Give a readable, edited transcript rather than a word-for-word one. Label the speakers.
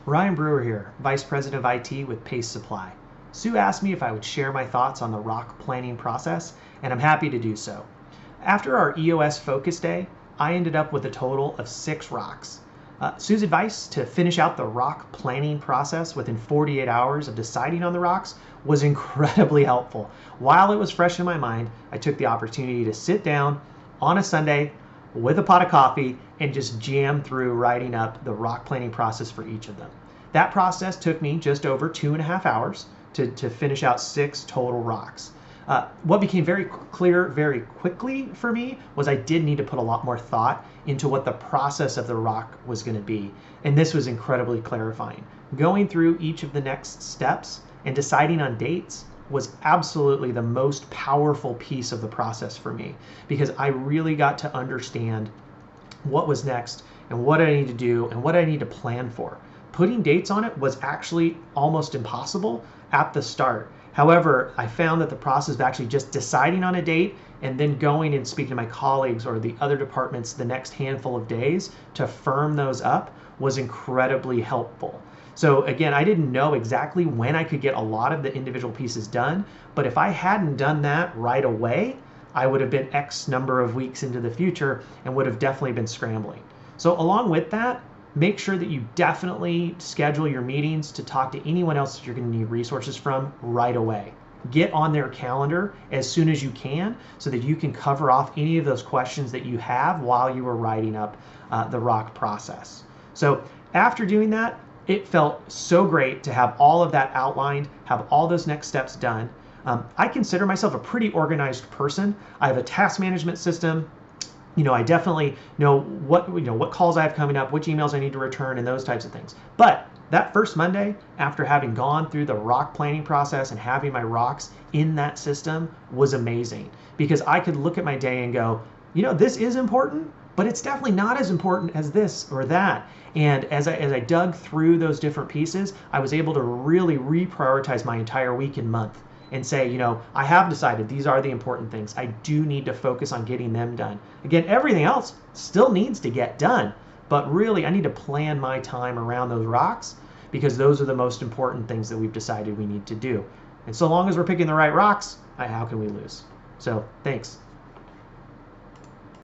Speaker 1: Ryan Brewer here, Vice President of IT with Pace Supply. Sue asked me if I would share my thoughts on the rock planning process, and I'm happy to do so. After our EOS Focus Day, I ended up with a total of 6 rocks. Sue's advice to finish out the rock planning process within 48 hours of deciding on the rocks was incredibly helpful. While it was fresh in my mind, I took the opportunity to sit down on a Sunday with a pot of coffee and just jam through writing up the rock planning process for each of them. That process took me just over 2.5 hours to finish out 6 total rocks. What became very clear very quickly for me was I did need to put a lot more thought into what the process of the rock was going to be. And this was incredibly clarifying. Going through each of the next steps and deciding on dates was absolutely the most powerful piece of the process for me, because I really got to understand what was next and what I need to do and what I need to plan for. Putting dates on it was actually almost impossible at the start. However, I found that the process of actually just deciding on a date and then going and speaking to my colleagues or the other departments the next handful of days to firm those up was incredibly helpful. So again, I didn't know exactly when I could get a lot of the individual pieces done, but if I hadn't done that right away, I would have been X number of weeks into the future and would have definitely been scrambling. So along with that, make sure that you definitely schedule your meetings to talk to anyone else that you're going to need resources from right away. Get on their calendar as soon as you can so that you can cover off any of those questions that you have while you were writing up the rock process. So after doing that, it felt so great to have all of that outlined, have all those next steps done. I consider myself a pretty organized person. I have a task management system. I definitely know what calls I have coming up, which emails I need to return, and those types of things. But that first Monday, after having gone through the rock planning process and having my rocks in that system, was amazing, because I could look at my day and go, this is important, but it's definitely not as important as this or that. And as I dug through those different pieces, I was able to really reprioritize my entire week and month and say, I have decided these are the important things. I do need to focus on getting them done. Again, everything else still needs to get done, but really I need to plan my time around those rocks, because those are the most important things that we've decided we need to do. And so long as we're picking the right rocks, how can we lose? So thanks.